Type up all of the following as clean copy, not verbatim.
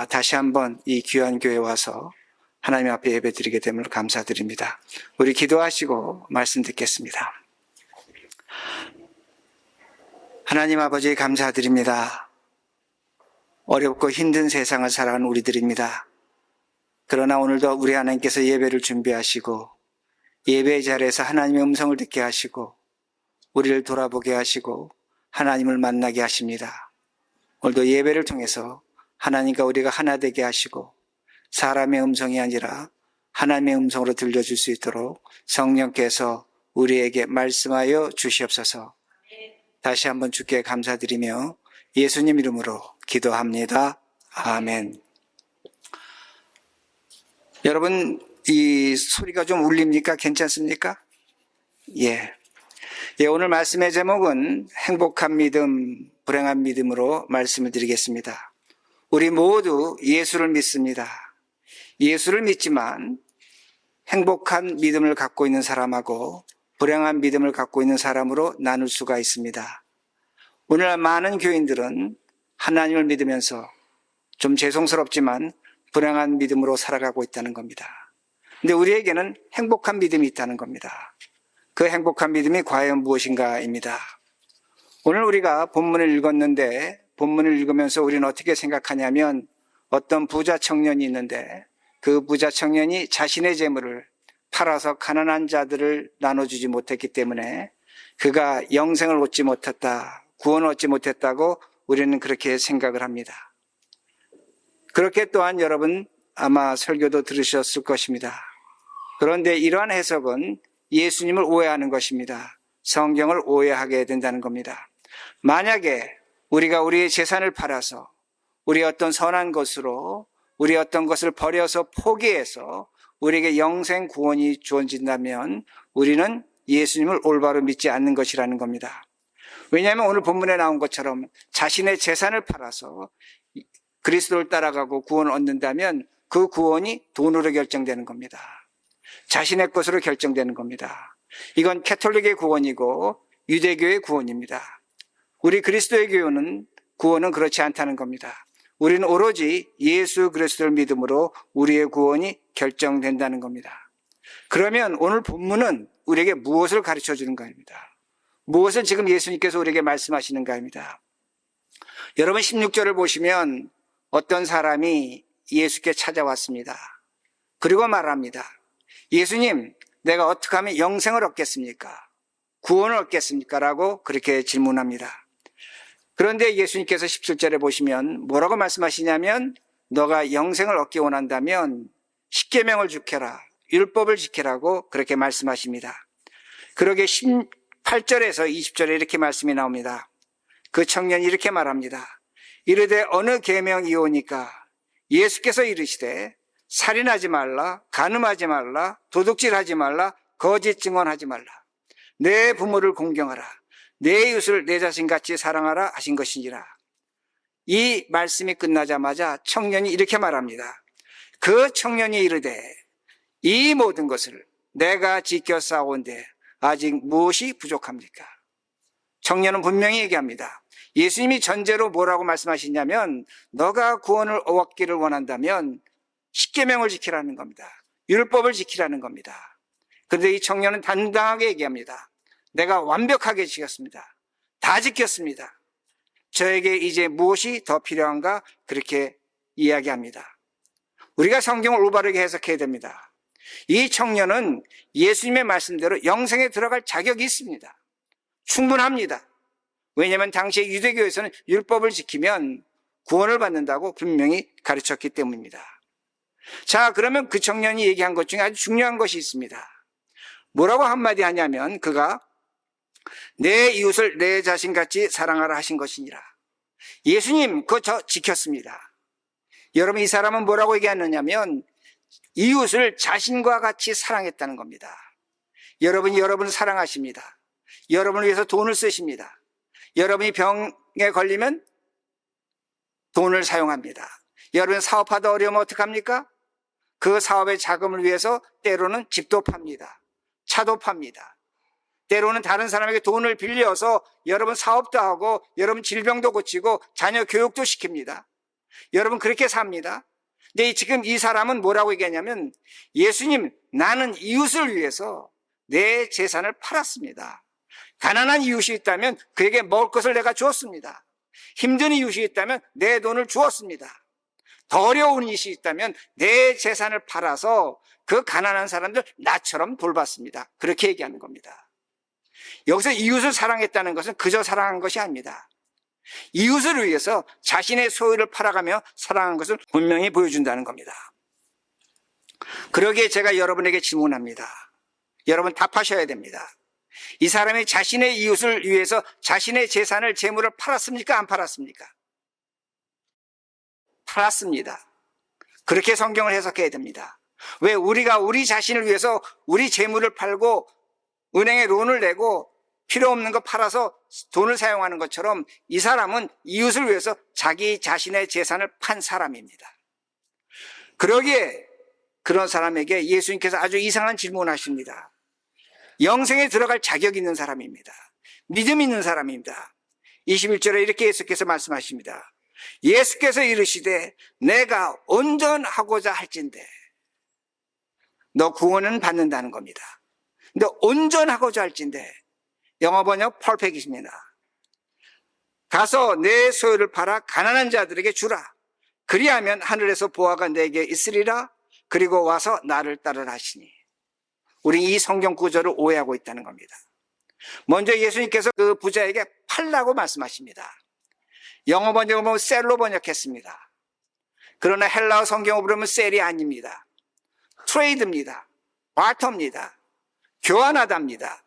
다시 한번 이 귀한 교회에 와서 하나님 앞에 예배드리게 됨을 감사드립니다. 우리 기도하시고 말씀 듣겠습니다. 하나님 아버지 감사드립니다. 어렵고 힘든 세상을 살아가는 우리들입니다. 그러나 오늘도 우리 하나님께서 예배를 준비하시고 예배의 자리에서 하나님의 음성을 듣게 하시고 우리를 돌아보게 하시고 하나님을 만나게 하십니다. 오늘도 예배를 통해서 하나님과 우리가 하나 되게 하시고 사람의 음성이 아니라 하나님의 음성으로 들려줄 수 있도록 성령께서 우리에게 말씀하여 주시옵소서. 다시 한번 주께 감사드리며 예수님 이름으로 기도합니다. 아멘. 여러분, 이 소리가 좀 울립니까? 괜찮습니까? 예, 오늘 말씀의 제목은 행복한 믿음, 불행한 믿음으로 말씀을 드리겠습니다. 우리 모두 예수를 믿습니다. 예수를 믿지만 행복한 믿음을 갖고 있는 사람하고 불행한 믿음을 갖고 있는 사람으로 나눌 수가 있습니다. 오늘날 많은 교인들은 하나님을 믿으면서 좀 죄송스럽지만 불행한 믿음으로 살아가고 있다는 겁니다. 근데 우리에게는 행복한 믿음이 있다는 겁니다. 그 행복한 믿음이 과연 무엇인가입니다. 오늘 우리가 본문을 읽었는데 본문을 읽으면서 우리는 어떻게 생각하냐면 어떤 부자 청년이 있는데 그 부자 청년이 자신의 재물을 팔아서 가난한 자들을 나눠주지 못했기 때문에 그가 영생을 얻지 못했다, 구원을 얻지 못했다고 우리는 그렇게 생각을 합니다. 그렇게 또한 여러분 아마 설교도 들으셨을 것입니다. 그런데 이러한 해석은 예수님을 오해하는 것입니다. 성경을 오해하게 된다는 겁니다. 만약에 우리가 우리의 재산을 팔아서 우리 어떤 선한 것으로 우리 어떤 것을 버려서 포기해서 우리에게 영생 구원이 주어진다면 우리는 예수님을 올바로 믿지 않는 것이라는 겁니다. 왜냐하면 오늘 본문에 나온 것처럼 자신의 재산을 팔아서 그리스도를 따라가고 구원을 얻는다면 그 구원이 돈으로 결정되는 겁니다. 자신의 것으로 결정되는 겁니다. 이건 캐톨릭의 구원이고 유대교의 구원입니다. 우리 그리스도의 교회는 구원은 그렇지 않다는 겁니다. 우리는 오로지 예수 그리스도를 믿음으로 우리의 구원이 결정된다는 겁니다. 그러면 오늘 본문은 우리에게 무엇을 가르쳐 주는가입니다. 무엇을 지금 예수님께서 우리에게 말씀하시는가입니다. 여러분 16절을 보시면 어떤 사람이 예수께 찾아왔습니다. 그리고 말합니다. 예수님, 내가 어떻게 하면 영생을 얻겠습니까? 구원을 얻겠습니까? 라고 그렇게 질문합니다. 그런데 예수님께서 17절에 보시면 뭐라고 말씀하시냐면 너가 영생을 얻기 원한다면 십계명을 지켜라, 율법을 지키라고 그렇게 말씀하십니다. 그러게 18절에서 20절에 이렇게 말씀이 나옵니다. 그 청년이 이렇게 말합니다. 이르되 어느 계명이오니까? 예수께서 이르시되 살인하지 말라, 간음하지 말라, 도둑질하지 말라, 거짓 증언하지 말라, 내 부모를 공경하라, 내 이웃을 내 자신같이 사랑하라 하신 것이니라. 이 말씀이 끝나자마자 청년이 이렇게 말합니다. 그 청년이 이르되 이 모든 것을 내가 지켜 싸운데 아직 무엇이 부족합니까? 청년은 분명히 얘기합니다. 예수님이 전제로 뭐라고 말씀하시냐면 너가 구원을 얻기를 원한다면 십계명을 지키라는 겁니다. 율법을 지키라는 겁니다. 그런데 이 청년은 당당하게 얘기합니다. 내가 완벽하게 지켰습니다. 다 지켰습니다. 저에게 이제 무엇이 더 필요한가? 그렇게 이야기합니다. 우리가 성경을 올바르게 해석해야 됩니다. 이 청년은 예수님의 말씀대로 영생에 들어갈 자격이 있습니다. 충분합니다. 왜냐하면 당시에 유대교에서는 율법을 지키면 구원을 받는다고 분명히 가르쳤기 때문입니다. 자, 그러면 그 청년이 얘기한 것 중에 아주 중요한 것이 있습니다. 뭐라고 한마디 하냐면 그가 내 이웃을 내 자신같이 사랑하라 하신 것이니라. 예수님, 그거 저 지켰습니다. 여러분, 이 사람은 뭐라고 얘기하느냐면 이웃을 자신과 같이 사랑했다는 겁니다. 여러분이 여러분을 사랑하십니다. 여러분을 위해서 돈을 쓰십니다. 여러분이 병에 걸리면 돈을 사용합니다. 여러분 사업하다 어려우면 어떡합니까? 그 사업의 자금을 위해서 때로는 집도 팝니다. 차도 팝니다. 때로는 다른 사람에게 돈을 빌려서 여러분 사업도 하고 여러분 질병도 고치고 자녀 교육도 시킵니다. 여러분 그렇게 삽니다. 근데 지금 이 사람은 뭐라고 얘기하냐면 예수님, 나는 이웃을 위해서 내 재산을 팔았습니다. 가난한 이웃이 있다면 그에게 먹을 것을 내가 주었습니다. 힘든 이웃이 있다면 내 돈을 주었습니다. 더 어려운 이웃이 있다면 내 재산을 팔아서 그 가난한 사람들 나처럼 돌봤습니다. 그렇게 얘기하는 겁니다. 여기서 이웃을 사랑했다는 것은 그저 사랑한 것이 아닙니다. 이웃을 위해서 자신의 소유를 팔아가며 사랑한 것을 분명히 보여준다는 겁니다. 그러기에 제가 여러분에게 질문합니다. 여러분 답하셔야 됩니다. 이 사람이 자신의 이웃을 위해서 자신의 재산을, 재물을 팔았습니까? 안 팔았습니까? 팔았습니다. 그렇게 성경을 해석해야 됩니다. 왜 우리가 우리 자신을 위해서 우리 재물을 팔고 은행에 론을 내고 필요 없는 거 팔아서 돈을 사용하는 것처럼 이 사람은 이웃을 위해서 자기 자신의 재산을 판 사람입니다. 그러기에 그런 사람에게 예수님께서 아주 이상한 질문을 하십니다. 영생에 들어갈 자격 있는 사람입니다. 믿음 있는 사람입니다. 21절에 이렇게 예수께서 말씀하십니다. 예수께서 이르시되 내가 온전하고자 할진대. 너 구원은 받는다는 겁니다. 근데 온전하고자 할진대, 영어 번역 퍼펙트입니다. 가서 내 소유를 팔아 가난한 자들에게 주라. 그리하면 하늘에서 보화가 내게 있으리라. 그리고 와서 나를 따르라 하시니. 우리 이 성경 구절을 오해하고 있다는 겁니다. 먼저 예수님께서 그 부자에게 팔라고 말씀하십니다. 영어 번역을 보면 셀로 번역했습니다. 그러나 헬라어 성경을 보면 셀이 아닙니다. 트레이드입니다. 바터입니다. 교환하다입니다.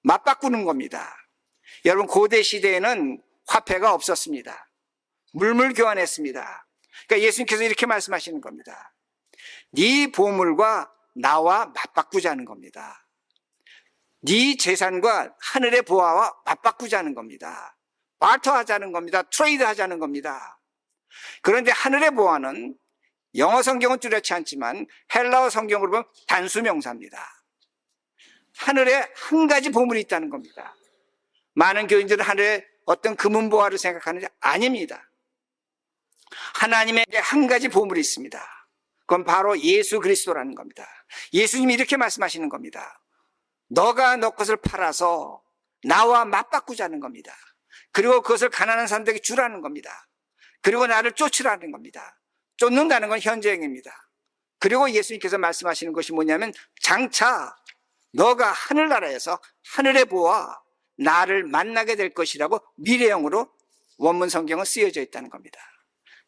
맞바꾸는 겁니다. 여러분 고대 시대에는 화폐가 없었습니다. 물물 교환했습니다. 그러니까 예수님께서 이렇게 말씀하시는 겁니다. 네 보물과 나와 맞바꾸자는 겁니다. 네 재산과 하늘의 보화와 맞바꾸자는 겁니다. 바터하자는 겁니다. 트레이드 하자는 겁니다. 그런데 하늘의 보화는 영어 성경은 뚜렷지 않지만 헬라어 성경으로 보면 단수 명사입니다. 하늘에 한 가지 보물이 있다는 겁니다. 많은 교인들은 하늘에 어떤 금은 보화를 생각하는지 아닙니다. 하나님에게 한 가지 보물이 있습니다. 그건 바로 예수 그리스도라는 겁니다. 예수님이 이렇게 말씀하시는 겁니다. 너가 너 것을 팔아서 나와 맞바꾸자는 겁니다. 그리고 그것을 가난한 사람들에게 주라는 겁니다. 그리고 나를 쫓으라는 겁니다. 쫓는다는 건 현재형입니다. 그리고 예수님께서 말씀하시는 것이 뭐냐면 장차 너가 하늘나라에서 하늘의 보화 나를 만나게 될 것이라고 미래형으로 원문 성경은 쓰여져 있다는 겁니다.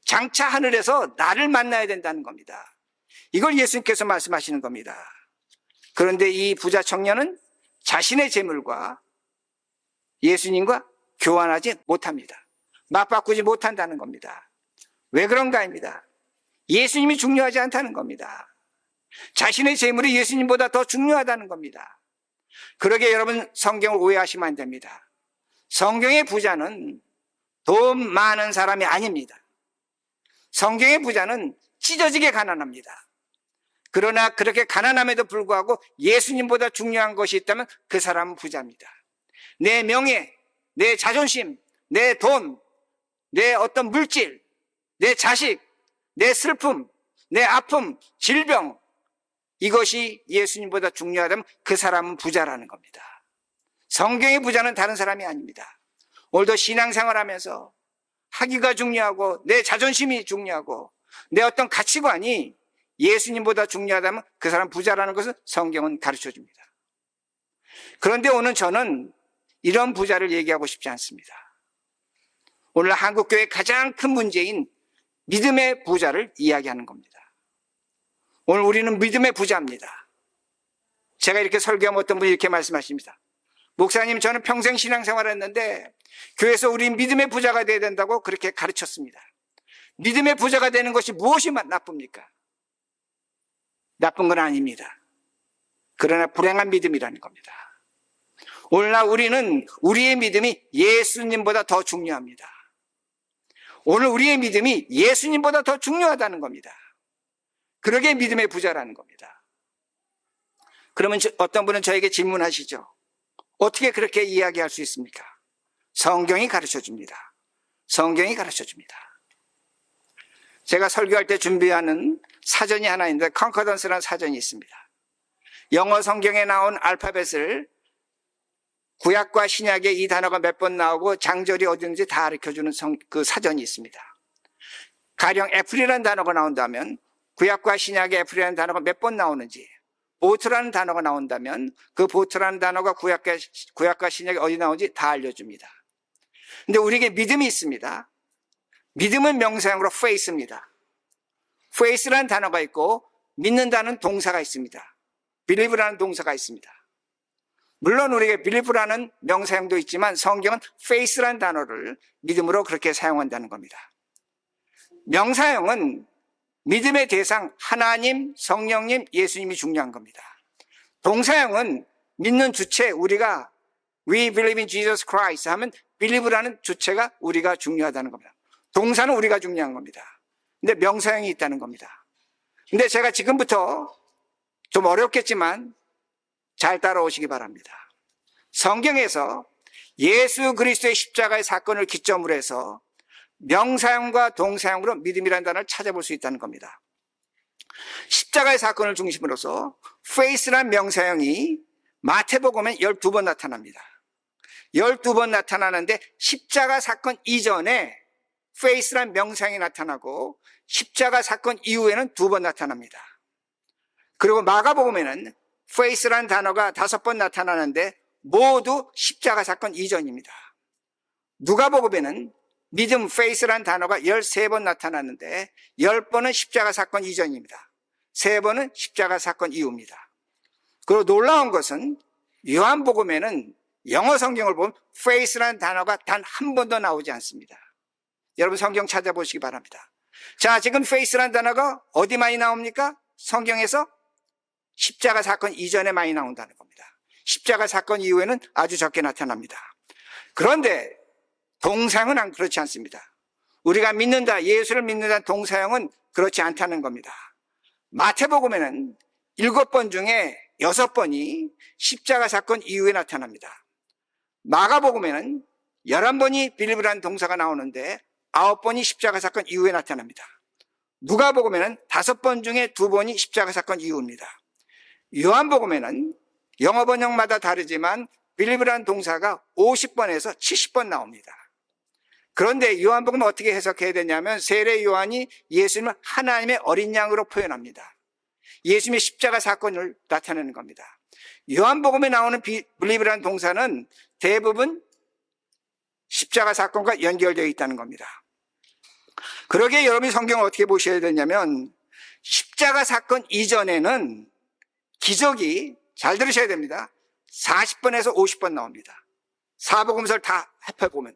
장차 하늘에서 나를 만나야 된다는 겁니다. 이걸 예수님께서 말씀하시는 겁니다. 그런데 이 부자 청년은 자신의 재물과 예수님과 교환하지 못합니다. 맞바꾸지 못한다는 겁니다. 왜 그런가입니다. 예수님이 중요하지 않다는 겁니다. 자신의 재물이 예수님보다 더 중요하다는 겁니다. 그러게 여러분 성경을 오해하시면 안 됩니다. 성경의 부자는 돈 많은 사람이 아닙니다. 성경의 부자는 찢어지게 가난합니다. 그러나 그렇게 가난함에도 불구하고 예수님보다 중요한 것이 있다면 그 사람은 부자입니다. 내 명예, 내 자존심, 내 돈, 내 어떤 물질, 내 자식, 내 슬픔, 내 아픔, 질병, 이것이 예수님보다 중요하다면 그 사람은 부자라는 겁니다. 성경의 부자는 다른 사람이 아닙니다. 오늘도 신앙생활하면서 학위가 중요하고 내 자존심이 중요하고 내 어떤 가치관이 예수님보다 중요하다면 그 사람 부자라는 것을 성경은 가르쳐줍니다. 그런데 오늘 저는 이런 부자를 얘기하고 싶지 않습니다. 오늘 한국교회의 가장 큰 문제인 믿음의 부자를 이야기하는 겁니다. 오늘 우리는 믿음의 부자입니다. 제가 이렇게 설교하면 어떤 분이 이렇게 말씀하십니다. 목사님, 저는 평생 신앙생활을 했는데 교회에서 우리 믿음의 부자가 돼야 된다고 그렇게 가르쳤습니다. 믿음의 부자가 되는 것이 무엇이 나쁩니까? 나쁜 건 아닙니다. 그러나 불행한 믿음이라는 겁니다. 오늘날 우리는 우리의 믿음이 예수님보다 더 중요합니다. 오늘 우리의 믿음이 예수님보다 더 중요하다는 겁니다. 그러게 믿음의 부자라는 겁니다. 그러면 어떤 분은 저에게 질문하시죠. 어떻게 그렇게 이야기할 수 있습니까? 성경이 가르쳐 줍니다. 성경이 가르쳐 줍니다. 제가 설교할 때 준비하는 사전이 하나 있는데 컨커던스라는 사전이 있습니다. 영어 성경에 나온 알파벳을 구약과 신약의 이 단어가 몇 번 나오고 장절이 어딘지 다 가르쳐주는 그 사전이 있습니다. 가령 애플이라는 단어가 나온다면 구약과 신약의 애플이라는 단어가 몇 번 나오는지, 보트라는 단어가 나온다면 그 보트라는 단어가 구약과 신약에 어디 나오는지 다 알려줍니다. 근데 우리에게 믿음이 있습니다. 믿음은 명사형으로 faith입니다. faith라는 단어가 있고 믿는다는 동사가 있습니다. believe라는 동사가 있습니다. 물론 우리에게 believe라는 명사형도 있지만 성경은 faith라는 단어를 믿음으로 그렇게 사용한다는 겁니다. 명사형은 믿음의 대상 하나님, 성령님, 예수님이 중요한 겁니다. 동사형은 믿는 주체, 우리가 We believe in Jesus Christ 하면 believe라는 주체가 우리가 중요하다는 겁니다. 동사는 우리가 중요한 겁니다. 근데 명사형이 있다는 겁니다. 근데 제가 지금부터 좀 어렵겠지만 잘 따라오시기 바랍니다. 성경에서 예수 그리스도의 십자가의 사건을 기점으로 해서 명사형과 동사형으로 믿음이라는 단어를 찾아볼 수 있다는 겁니다. 십자가의 사건을 중심으로서 faith라는 명사형이 마태복음에 12번 나타납니다. 12번 나타나는데 십자가 사건 이전에 faith라는 명사형이 나타나고 십자가 사건 이후에는 2번 나타납니다. 그리고 마가복음에는 faith라는 단어가 5번 나타나는데 모두 십자가 사건 이전입니다. 누가복음에는 믿음, faith라는 단어가 13번 나타났는데 10번은 십자가 사건 이전입니다. 3번은 십자가 사건 이후입니다. 그리고 놀라운 것은 요한복음에는 영어 성경을 보면 faith라는 단어가 단 한 번도 나오지 않습니다. 여러분 성경 찾아보시기 바랍니다. 자, 지금 faith라는 단어가 어디 많이 나옵니까? 성경에서 십자가 사건 이전에 많이 나온다는 겁니다. 십자가 사건 이후에는 아주 적게 나타납니다. 그런데 동사형은 그렇지 않습니다. 우리가 믿는다, 예수를 믿는다는 동사형은 그렇지 않다는 겁니다. 마태복음에는 7번 중에 6번이 십자가 사건 이후에 나타납니다. 마가복음에는 11번이 빌리브라는 동사가 나오는데 9번이 십자가 사건 이후에 나타납니다. 누가복음에는 5번 중에 2번이 십자가 사건 이후입니다. 요한복음에는 영어 번역마다 다르지만 빌리브라는 동사가 50번에서 70번 나옵니다. 그런데 요한복음은 어떻게 해석해야 되냐면 세례 요한이 예수님을 하나님의 어린 양으로 표현합니다. 예수님의 십자가 사건을 나타내는 겁니다. 요한복음에 나오는 빌리브라는 동사는 대부분 십자가 사건과 연결되어 있다는 겁니다. 그러기에 여러분이 성경을 어떻게 보셔야 되냐면 십자가 사건 이전에는 기적이, 잘 들으셔야 됩니다, 40번에서 50번 나옵니다. 사복음서를 다 합해보면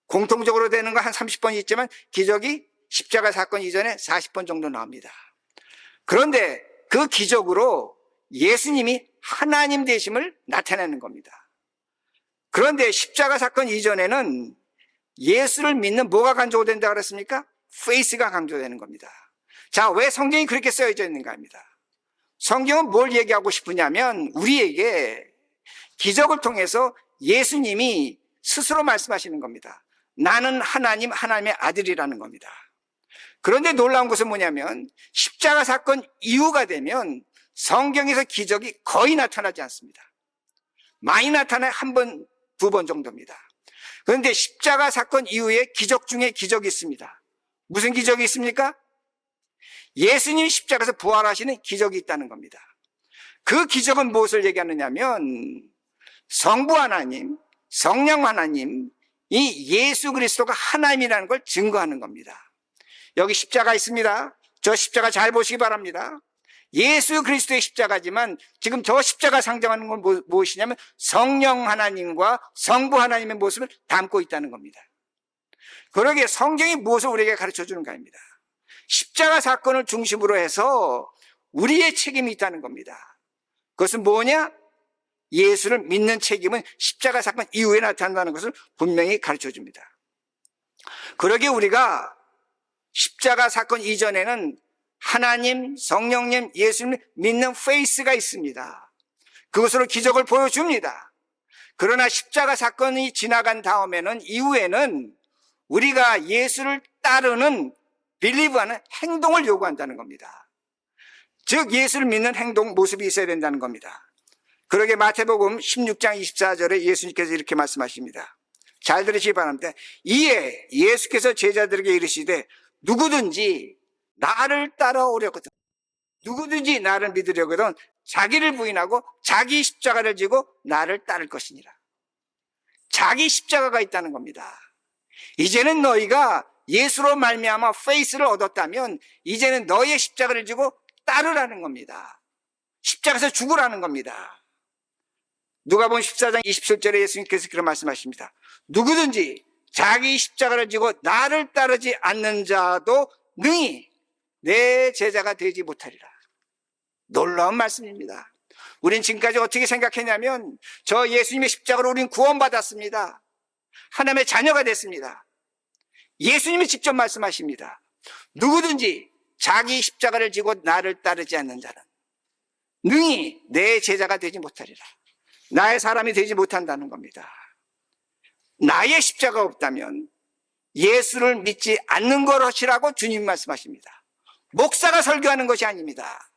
공통적으로 되는 거 한 30번이 있지만 기적이 십자가 사건 이전에 40번 정도 나옵니다. 그런데 그 기적으로 예수님이 하나님 되심을 나타내는 겁니다. 그런데 십자가 사건 이전에는 예수를 믿는 뭐가 강조된다고 그랬습니까? faith가 강조되는 겁니다. 자, 왜 성경이 그렇게 쓰여져 있는가 합니다. 성경은 뭘 얘기하고 싶으냐면 우리에게 기적을 통해서 예수님이 스스로 말씀하시는 겁니다. 나는 하나님, 하나님의 아들이라는 겁니다. 그런데 놀라운 것은 뭐냐면 십자가 사건 이후가 되면 성경에서 기적이 거의 나타나지 않습니다. 많이 나타나요. 1번, 2번 정도입니다. 그런데 십자가 사건 이후에 기적 중에 기적이 있습니다. 무슨 기적이 있습니까? 예수님이 십자가에서 부활하시는 기적이 있다는 겁니다. 그 기적은 무엇을 얘기하느냐면 성부 하나님, 성령 하나님, 이 예수 그리스도가 하나님이라는 걸 증거하는 겁니다. 여기 십자가 있습니다. 저 십자가 잘 보시기 바랍니다. 예수 그리스도의 십자가지만 지금 저 십자가 상징하는 건 무엇이냐면 성령 하나님과 성부 하나님의 모습을 담고 있다는 겁니다. 그러기에 성경이 무엇을 우리에게 가르쳐 주는가 합니다. 십자가 사건을 중심으로 해서 우리의 책임이 있다는 겁니다. 그것은 뭐냐? 예수를 믿는 책임은 십자가 사건 이후에 나타난다는 것을 분명히 가르쳐 줍니다. 그러기에 우리가 십자가 사건 이전에는 하나님, 성령님, 예수님을 믿는 페이스가 있습니다. 그것으로 기적을 보여줍니다. 그러나 십자가 사건이 지나간 다음에는, 이후에는 우리가 예수를 따르는 believe하는 행동을 요구한다는 겁니다. 즉 예수를 믿는 행동 모습이 있어야 된다는 겁니다. 그러게 마태복음 16장 24절에 예수님께서 이렇게 말씀하십니다. 잘 들으시기 바랍니다. 이에 예수께서 제자들에게 이르시되 누구든지 나를 따라오려거든, 누구든지 나를 믿으려거든 자기를 부인하고 자기 십자가를 지고 나를 따를 것이니라. 자기 십자가가 있다는 겁니다. 이제는 너희가 예수로 말미암아 페이스를 얻었다면 이제는 너희의 십자가를 지고 따르라는 겁니다. 십자가에서 죽으라는 겁니다. 누가복음 14장 27절에 예수님께서 그런 말씀하십니다. 누구든지 자기 십자가를 지고 나를 따르지 않는 자도 능히 내 제자가 되지 못하리라. 놀라운 말씀입니다. 우린 지금까지 어떻게 생각했냐면 저 예수님의 십자가로 우린 구원받았습니다. 하나님의 자녀가 됐습니다. 예수님이 직접 말씀하십니다. 누구든지 자기 십자가를 지고 나를 따르지 않는 자는 능히 내 제자가 되지 못하리라. 나의 사람이 되지 못한다는 겁니다. 나의 십자가 없다면 예수를 믿지 않는 것이라고 주님 말씀하십니다. 목사가 설교하는 것이 아닙니다.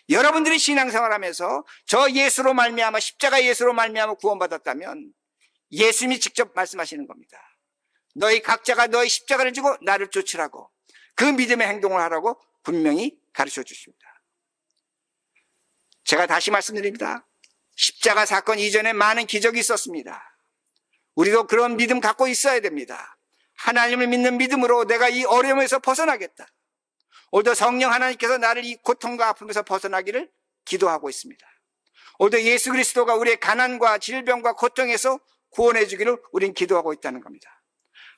여러분들이 신앙생활하면서 저 예수로 말미암아 십자가 예수로 말미암아 구원받았다면 예수님이 직접 말씀하시는 겁니다. 너희 각자가 너희 십자가를 지고 나를 쫓으라고, 그 믿음의 행동을 하라고 분명히 가르쳐 주십니다. 제가 다시 말씀드립니다. 십자가 사건 이전에 많은 기적이 있었습니다. 우리도 그런 믿음 갖고 있어야 됩니다. 하나님을 믿는 믿음으로 내가 이 어려움에서 벗어나겠다. 오늘도 성령 하나님께서 나를 이 고통과 아픔에서 벗어나기를 기도하고 있습니다. 오늘도 예수 그리스도가 우리의 가난과 질병과 고통에서 구원해 주기를 우린 기도하고 있다는 겁니다.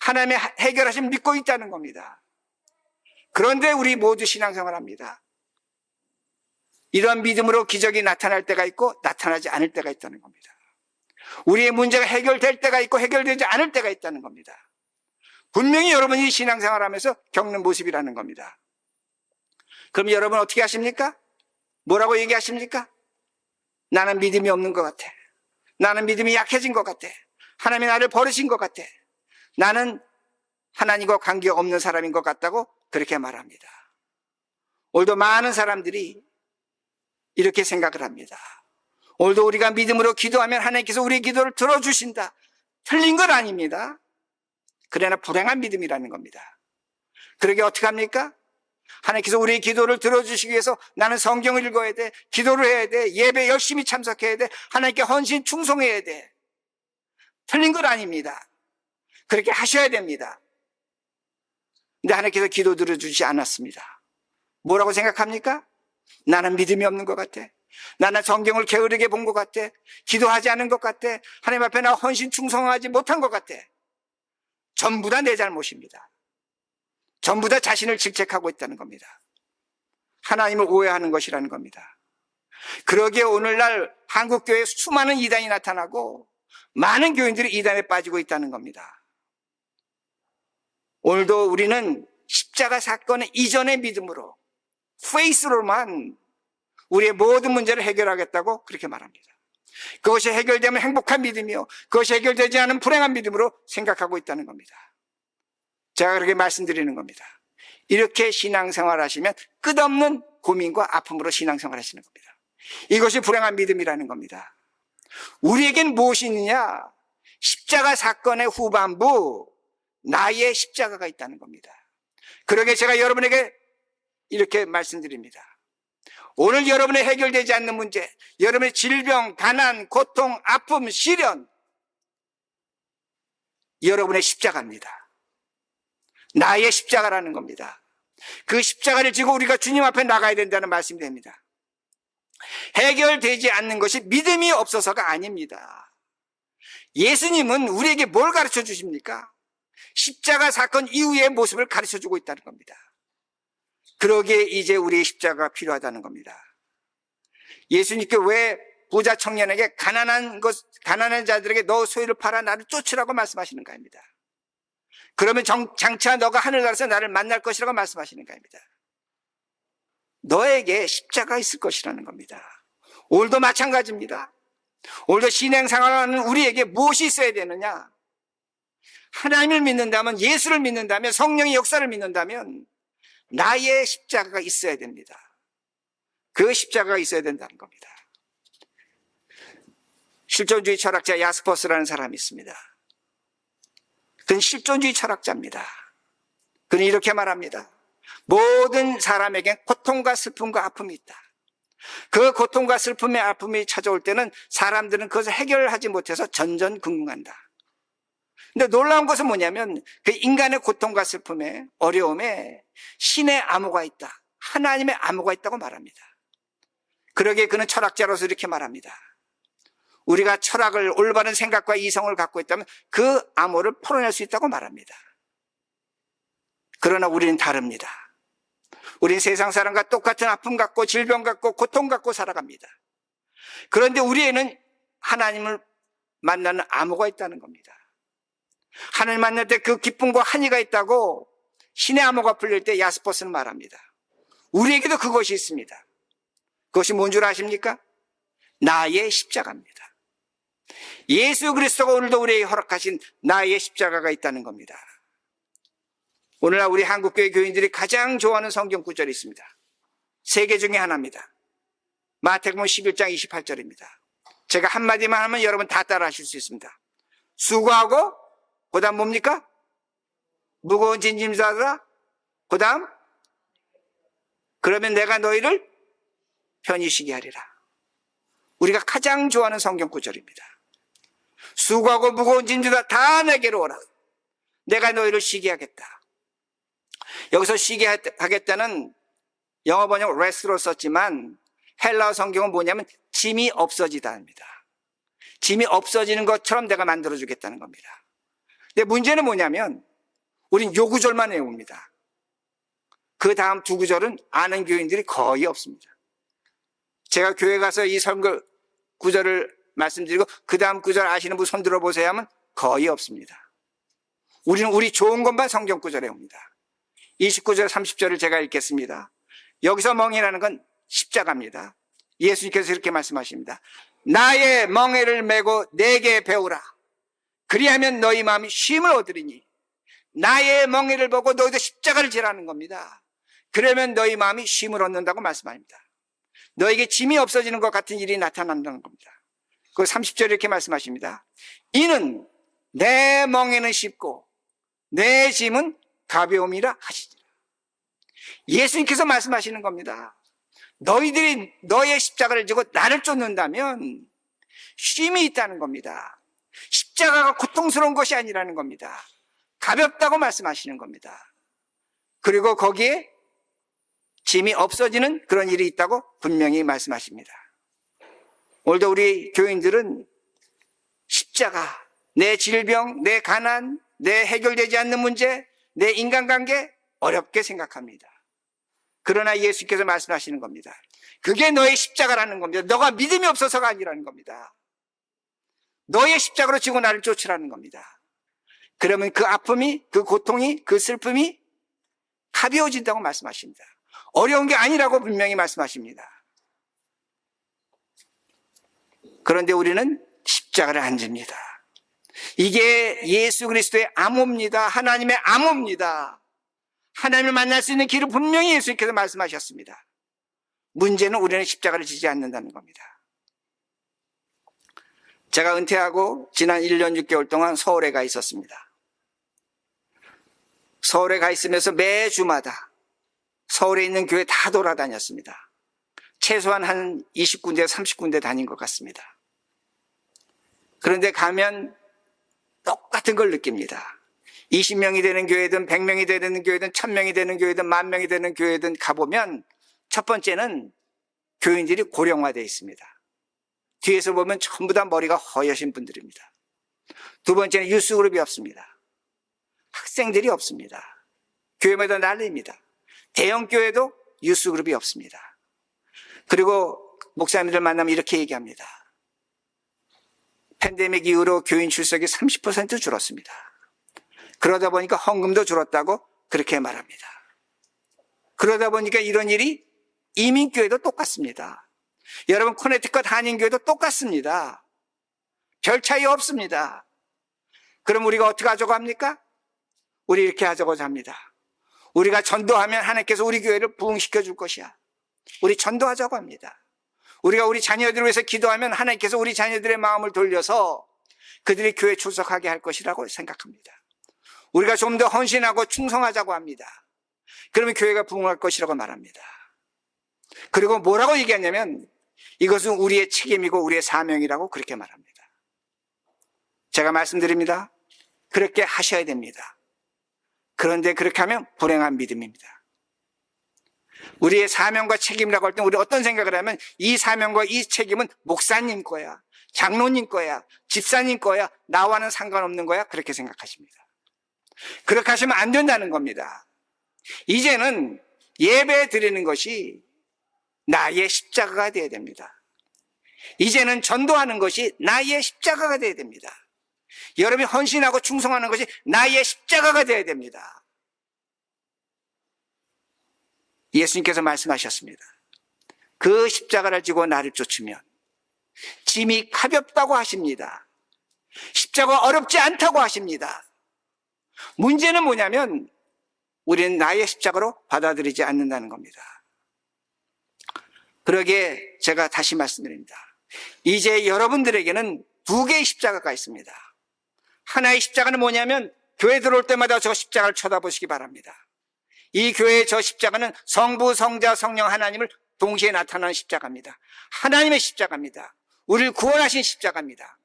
하나님의 해결하심 믿고 있다는 겁니다. 그런데 우리 모두 신앙생활합니다. 이런 믿음으로 기적이 나타날 때가 있고 나타나지 않을 때가 있다는 겁니다. 우리의 문제가 해결될 때가 있고 해결되지 않을 때가 있다는 겁니다. 분명히 여러분이 신앙생활하면서 겪는 모습이라는 겁니다. 그럼 여러분 어떻게 하십니까? 뭐라고 얘기하십니까? 나는 믿음이 없는 것 같아. 나는 믿음이 약해진 것 같아. 하나님이 나를 버리신 것 같아. 나는 하나님과 관계가 없는 사람인 것 같다고 그렇게 말합니다. 오늘도 많은 사람들이 이렇게 생각을 합니다. 오늘도 우리가 믿음으로 기도하면 하나님께서 우리의 기도를 들어주신다. 틀린 건 아닙니다. 그러나 불행한 믿음이라는 겁니다. 그러게 어떻게 합니까? 하나님께서 우리의 기도를 들어주시기 위해서 나는 성경을 읽어야 돼, 기도를 해야 돼, 예배 열심히 참석해야 돼, 하나님께 헌신 충성해야 돼. 틀린 건 아닙니다. 그렇게 하셔야 됩니다. 근데 하나님께서 기도 들어주지 않았습니다. 뭐라고 생각합니까? 나는 믿음이 없는 것 같아. 나는 성경을 게으르게 본 것 같아. 기도하지 않은 것 같아. 하나님 앞에 나 헌신 충성하지 못한 것 같아. 전부 다 내 잘못입니다. 전부 다 자신을 질책하고 있다는 겁니다. 하나님을 오해하는 것이라는 겁니다. 그러기에 오늘날 한국교회에 수많은 이단이 나타나고 많은 교인들이 이단에 빠지고 있다는 겁니다. 오늘도 우리는 십자가 사건의 이전의 믿음으로 페이스로만 우리의 모든 문제를 해결하겠다고 그렇게 말합니다. 그것이 해결되면 행복한 믿음이요, 그것이 해결되지 않은 불행한 믿음으로 생각하고 있다는 겁니다. 제가 그렇게 말씀드리는 겁니다. 이렇게 신앙생활 하시면 끝없는 고민과 아픔으로 신앙생활 하시는 겁니다. 이것이 불행한 믿음이라는 겁니다. 우리에겐 무엇이 있느냐? 십자가 사건의 후반부, 나의 십자가가 있다는 겁니다. 그러게 제가 여러분에게 이렇게 말씀드립니다. 오늘 여러분의 해결되지 않는 문제, 여러분의 질병, 가난, 고통, 아픔, 시련, 여러분의 십자가입니다. 나의 십자가라는 겁니다. 그 십자가를 지고 우리가 주님 앞에 나가야 된다는 말씀이 됩니다. 해결되지 않는 것이 믿음이 없어서가 아닙니다. 예수님은 우리에게 뭘 가르쳐 주십니까? 십자가 사건 이후의 모습을 가르쳐 주고 있다는 겁니다. 그러기에 이제 우리의 십자가가 필요하다는 겁니다. 예수님께 왜 부자 청년에게 가난한 자들에게 너 소유를 팔아 나를 쫓으라고 말씀하시는 가입니다. 그러면 장차 너가 하늘나라에서 나를 만날 것이라고 말씀하시는 가입니다. 너에게 십자가 있을 것이라는 겁니다. 오늘도 마찬가지입니다. 오늘도 신앙생활하는 우리에게 무엇이 있어야 되느냐? 하나님을 믿는다면, 예수를 믿는다면, 성령의 역사를 믿는다면 나의 십자가가 있어야 됩니다. 그 십자가가 있어야 된다는 겁니다. 실존주의 철학자 야스퍼스라는 사람이 있습니다. 그는 실존주의 철학자입니다. 그는 이렇게 말합니다. 모든 사람에겐 고통과 슬픔과 아픔이 있다. 그 고통과 슬픔의 아픔이 찾아올 때는 사람들은 그것을 해결하지 못해서 전전긍긍한다. 근데 놀라운 것은 뭐냐면 그 인간의 고통과 슬픔에 어려움에 신의 암호가 있다. 하나님의 암호가 있다고 말합니다. 그러기에 그는 철학자로서 이렇게 말합니다. 우리가 철학을 올바른 생각과 이성을 갖고 있다면 그 암호를 풀어낼 수 있다고 말합니다. 그러나 우리는 다릅니다. 우린 세상 사람과 똑같은 아픔 갖고 질병 갖고 고통 갖고 살아갑니다. 그런데 우리에는 하나님을 만나는 암호가 있다는 겁니다. 하나님 만날 때 그 기쁨과 한의가 있다고 신의 암호가 풀릴 때 야스퍼스는 말합니다. 우리에게도 그것이 있습니다. 그것이 뭔 줄 아십니까? 나의 십자가입니다. 예수 그리스도가 오늘도 우리에게 허락하신 나의 십자가가 있다는 겁니다. 오늘날 우리 한국교회 교인들이 가장 좋아하는 성경 구절이 있습니다. 세 개 중에 하나입니다. 마태복음 11장 28절입니다. 제가 한마디만 하면 여러분 다 따라 하실 수 있습니다. 수고하고 그 다음 뭡니까? 무거운 짐 싸라. 그 다음 그러면 내가 너희를 편히 쉬게 하리라. 우리가 가장 좋아하는 성경 구절입니다. 수고하고 무거운 짐 싸라 다 내게로 오라. 내가 너희를 쉬게 하겠다. 여기서 쉬게 하겠다는 영어 번역 rest로 썼지만 헬라어 성경은 뭐냐면 짐이 없어지다입니다. 짐이 없어지는 것처럼 내가 만들어주겠다는 겁니다. 근데 문제는 뭐냐면 우린 요 구절만 외웁니다. 그 다음 두 구절은 아는 교인들이 거의 없습니다. 제가 교회 가서 이 설교 구절을 말씀드리고 그 다음 구절 아시는 분 손 들어보세요 하면 거의 없습니다. 우리는 우리 좋은 것만 성경 구절에 옵니다. 29절 30절을 제가 읽겠습니다. 여기서 멍이라는 건 십자가입니다. 예수님께서 이렇게 말씀하십니다. 나의 멍에를 메고 내게 배우라. 그리하면 너희 마음이 쉼을 얻으리니. 나의 멍에를 보고 너희도 십자가를 지라는 겁니다. 그러면 너희 마음이 쉼을 얻는다고 말씀합니다. 너에게 짐이 없어지는 것 같은 일이 나타난다는 겁니다. 그 30절에 이렇게 말씀하십니다. 이는 내 멍에는 쉽고 내 짐은 가벼움이라 하시니라. 예수님께서 말씀하시는 겁니다. 너희들이 너의 십자가를 지고 나를 쫓는다면 쉼이 있다는 겁니다. 십자가가 고통스러운 것이 아니라는 겁니다. 가볍다고 말씀하시는 겁니다. 그리고 거기에 짐이 없어지는 그런 일이 있다고 분명히 말씀하십니다. 오늘도 우리 교인들은 십자가, 내 질병, 내 가난, 내 해결되지 않는 문제, 내 인간관계 어렵게 생각합니다. 그러나 예수께서 말씀하시는 겁니다. 그게 너의 십자가라는 겁니다. 너가 믿음이 없어서가 아니라는 겁니다. 너의 십자가로 지고 나를 쫓으라는 겁니다. 그러면 그 아픔이, 그 고통이, 그 슬픔이 가벼워진다고 말씀하십니다. 어려운 게 아니라고 분명히 말씀하십니다. 그런데 우리는 십자가를 안 집니다. 이게 예수 그리스도의 암호입니다. 하나님의 암호입니다. 하나님을 만날 수 있는 길을 분명히 예수님께서 말씀하셨습니다. 문제는 우리는 십자가를 지지 않는다는 겁니다. 제가 은퇴하고 지난 1년 6개월 동안 서울에 가 있었습니다. 서울에 가 있으면서 매주마다 서울에 있는 교회 다 돌아다녔습니다. 최소한 한 20군데, 30군데 다닌 것 같습니다. 그런데 가면 똑같은 걸 느낍니다. 20명이 되는 교회든 100명이 되는 교회든 1000명이 되는 교회든 10,000명이 되는 교회든 가보면 첫 번째는 교인들이 고령화되어 있습니다. 뒤에서 보면 전부 다 머리가 허여신 분들입니다. 두 번째는 유스그룹이 없습니다. 학생들이 없습니다. 교회마다 난리입니다. 대형 교회도 유스그룹이 없습니다. 그리고 목사님들 만나면 이렇게 얘기합니다. 팬데믹 이후로 교인 출석이 30% 줄었습니다. 그러다 보니까 헌금도 줄었다고 그렇게 말합니다. 그러다 보니까 이런 일이 이민교회도 똑같습니다. 여러분 코네티컷 한인교회도 똑같습니다. 별 차이 없습니다. 그럼 우리가 어떻게 하자고 합니까? 우리 이렇게 하자고 합니다. 우리가 전도하면 하나님께서 우리 교회를 부흥시켜 줄 것이야. 우리 전도하자고 합니다. 우리가 우리 자녀들을 위해서 기도하면 하나님께서 우리 자녀들의 마음을 돌려서 그들이 교회에 출석하게 할 것이라고 생각합니다. 우리가 좀 더 헌신하고 충성하자고 합니다. 그러면 교회가 부흥할 것이라고 말합니다. 그리고 뭐라고 얘기하냐면 이것은 우리의 책임이고 우리의 사명이라고 그렇게 말합니다. 제가 말씀드립니다. 그렇게 하셔야 됩니다. 그런데 그렇게 하면 불행한 믿음입니다. 우리의 사명과 책임이라고 할 때 우리 어떤 생각을 하면 이 사명과 이 책임은 목사님 거야, 장로님 거야, 집사님 거야, 나와는 상관없는 거야, 그렇게 생각하십니다. 그렇게 하시면 안 된다는 겁니다. 이제는 예배 드리는 것이 나의 십자가가 되어야 됩니다. 이제는 전도하는 것이 나의 십자가가 되어야 됩니다. 여러분이 헌신하고 충성하는 것이 나의 십자가가 되어야 됩니다. 예수님께서 말씀하셨습니다. 그 십자가를 지고 나를 쫓으면 짐이 가볍다고 하십니다. 십자가 어렵지 않다고 하십니다. 문제는 뭐냐면 우리는 나의 십자가로 받아들이지 않는다는 겁니다. 그러기에 제가 다시 말씀드립니다. 이제 여러분들에게는 두 개의 십자가가 있습니다. 하나의 십자가는 뭐냐면 교회 들어올 때마다 저 십자가를 쳐다보시기 바랍니다. 이 교회의 저 십자가는 성부, 성자, 성령 하나님을 동시에 나타나는 십자가입니다. 하나님의 십자가입니다. 우리를 구원하신 십자가입니다.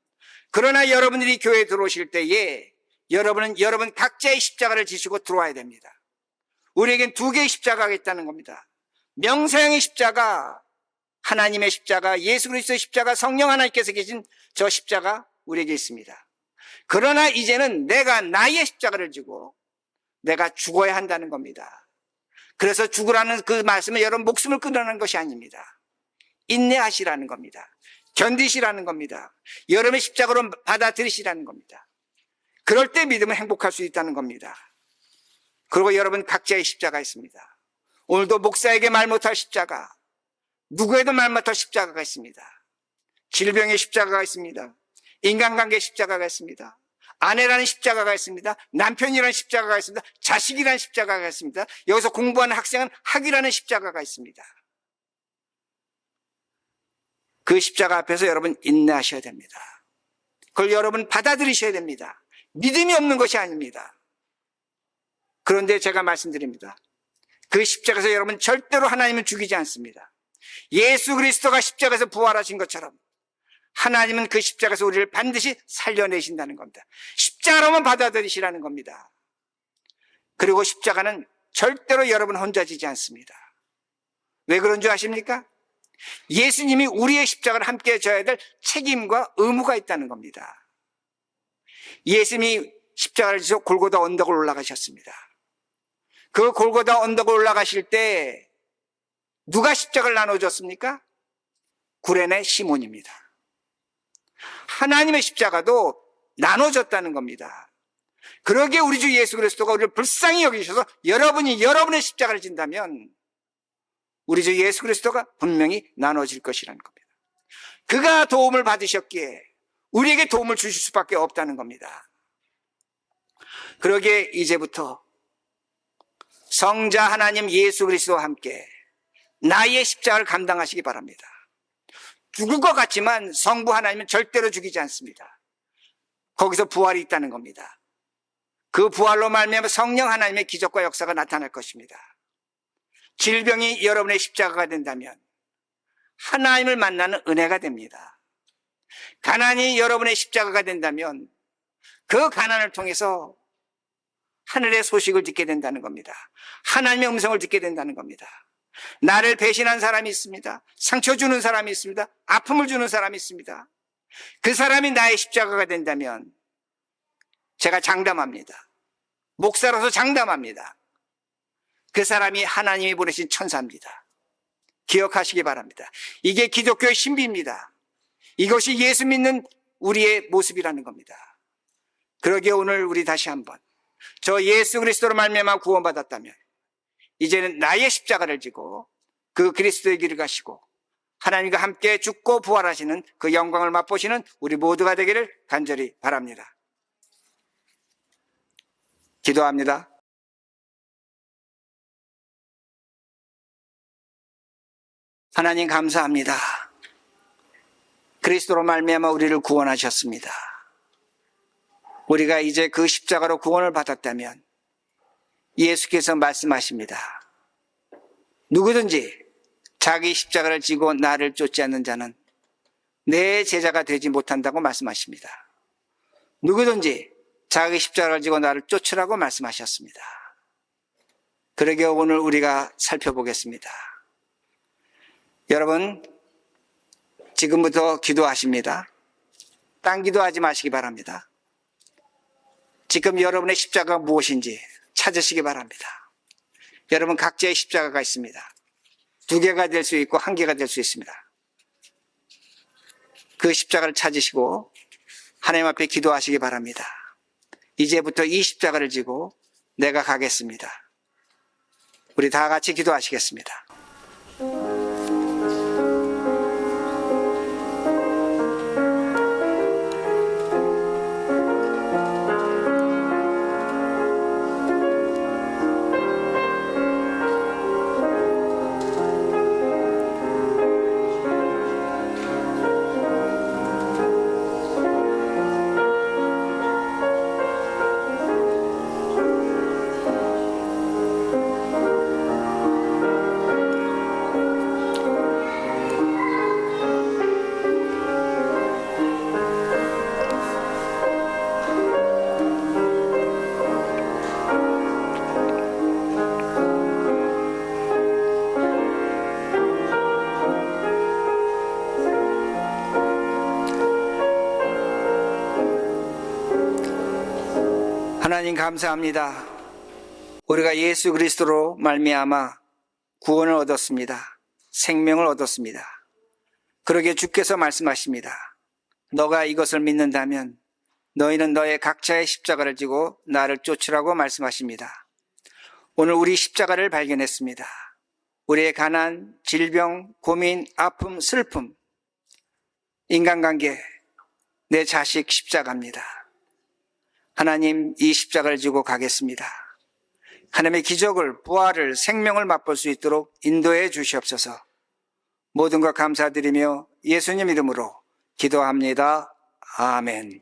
그러나 여러분들이 교회에 들어오실 때에 여러분은 여러분 각자의 십자가를 지시고 들어와야 됩니다. 우리에겐 두 개의 십자가가 있다는 겁니다. 명사형의 십자가, 하나님의 십자가, 예수 그리스도의 십자가, 성령 하나님께서 계신 저 십자가 우리에게 있습니다. 그러나 이제는 내가 나의 십자가를 지고 내가 죽어야 한다는 겁니다. 그래서 죽으라는 그 말씀은 여러분 목숨을 끊으라는 것이 아닙니다. 인내하시라는 겁니다. 견디시라는 겁니다. 여러분의 십자가로 받아들이시라는 겁니다. 그럴 때 믿음은 행복할 수 있다는 겁니다. 그리고 여러분 각자의 십자가 있습니다. 오늘도 목사에게 말 못할 십자가, 누구에도 말 못할 십자가가 있습니다. 질병의 십자가가 있습니다. 인간관계의 십자가가 있습니다. 아내라는 십자가가 있습니다. 남편이라는 십자가가 있습니다. 자식이라는 십자가가 있습니다. 여기서 공부하는 학생은 학위라는 십자가가 있습니다. 그 십자가 앞에서 여러분 인내하셔야 됩니다. 그걸 여러분 받아들이셔야 됩니다. 믿음이 없는 것이 아닙니다. 그런데 제가 말씀드립니다. 그 십자가에서 여러분 절대로 하나님은 죽이지 않습니다. 예수 그리스도가 십자가에서 부활하신 것처럼 하나님은 그 십자가에서 우리를 반드시 살려내신다는 겁니다. 십자가로만 받아들이시라는 겁니다. 그리고 십자가는 절대로 여러분 혼자 지지 않습니다. 왜 그런 줄 아십니까? 예수님이 우리의 십자가를 함께 져야 될 책임과 의무가 있다는 겁니다. 예수님이 십자가를 지고 골고다 언덕을 올라가셨습니다. 그 골고다 언덕을 올라가실 때 누가 십자가를 나눠줬습니까? 구레네 시몬입니다. 하나님의 십자가도 나눠졌다는 겁니다. 그러기에 우리 주 예수 그리스도가 우리를 불쌍히 여기셔서 여러분이 여러분의 십자가를 진다면 우리 주 예수 그리스도가 분명히 나눠질 것이라는 겁니다. 그가 도움을 받으셨기에 우리에게 도움을 주실 수밖에 없다는 겁니다. 그러기에 이제부터 성자 하나님 예수 그리스도와 함께 나의 십자가를 감당하시기 바랍니다. 죽을 것 같지만 성부 하나님은 절대로 죽이지 않습니다. 거기서 부활이 있다는 겁니다. 그 부활로 말미암아 성령 하나님의 기적과 역사가 나타날 것입니다. 질병이 여러분의 십자가가 된다면 하나님을 만나는 은혜가 됩니다. 가난이 여러분의 십자가가 된다면 그 가난을 통해서 하늘의 소식을 듣게 된다는 겁니다. 하나님의 음성을 듣게 된다는 겁니다. 나를 배신한 사람이 있습니다. 상처 주는 사람이 있습니다. 아픔을 주는 사람이 있습니다. 그 사람이 나의 십자가가 된다면 제가 장담합니다. 목사로서 장담합니다. 그 사람이 하나님이 보내신 천사입니다. 기억하시기 바랍니다. 이게 기독교의 신비입니다. 이것이 예수 믿는 우리의 모습이라는 겁니다. 그러기에 오늘 우리 다시 한번 저 예수 그리스도로 말미암아 구원받았다면 이제는 나의 십자가를 지고 그 그리스도의 길을 가시고 하나님과 함께 죽고 부활하시는 그 영광을 맛보시는 우리 모두가 되기를 간절히 바랍니다. 기도합니다. 하나님 감사합니다. 그리스도로 말미암아 우리를 구원하셨습니다. 우리가 이제 그 십자가로 구원을 받았다면 예수께서 말씀하십니다. 누구든지 자기 십자가를 지고 나를 쫓지 않는 자는 내 제자가 되지 못한다고 말씀하십니다. 누구든지 자기 십자가를 지고 나를 쫓으라고 말씀하셨습니다. 그러게 오늘 우리가 살펴보겠습니다. 여러분, 지금부터 기도하십니다. 딴 기도하지 마시기 바랍니다. 지금 여러분의 십자가가 무엇인지 찾으시기 바랍니다. 여러분 각자의 십자가가 있습니다. 2개가 될 수 있고 1개가 될 수 있습니다. 그 십자가를 찾으시고 하나님 앞에 기도하시기 바랍니다. 이제부터 이 십자가를 지고 내가 가겠습니다. 우리 다 같이 기도하시겠습니다. 하나님 감사합니다. 우리가 예수 그리스도로 말미암아 구원을 얻었습니다. 생명을 얻었습니다. 그러기에 주께서 말씀하십니다. 너가 이것을 믿는다면 너희는 너의 각자의 십자가를 지고 나를 쫓으라고 말씀하십니다. 오늘 우리 십자가를 발견했습니다. 우리의 가난, 질병, 고민, 아픔, 슬픔, 인간관계, 내 자식 십자가입니다. 하나님, 이 십자가를 지고 가겠습니다. 하나님의 기적을, 부활을, 생명을 맛볼 수 있도록 인도해 주시옵소서. 모든 것 감사드리며 예수님 이름으로 기도합니다. 아멘.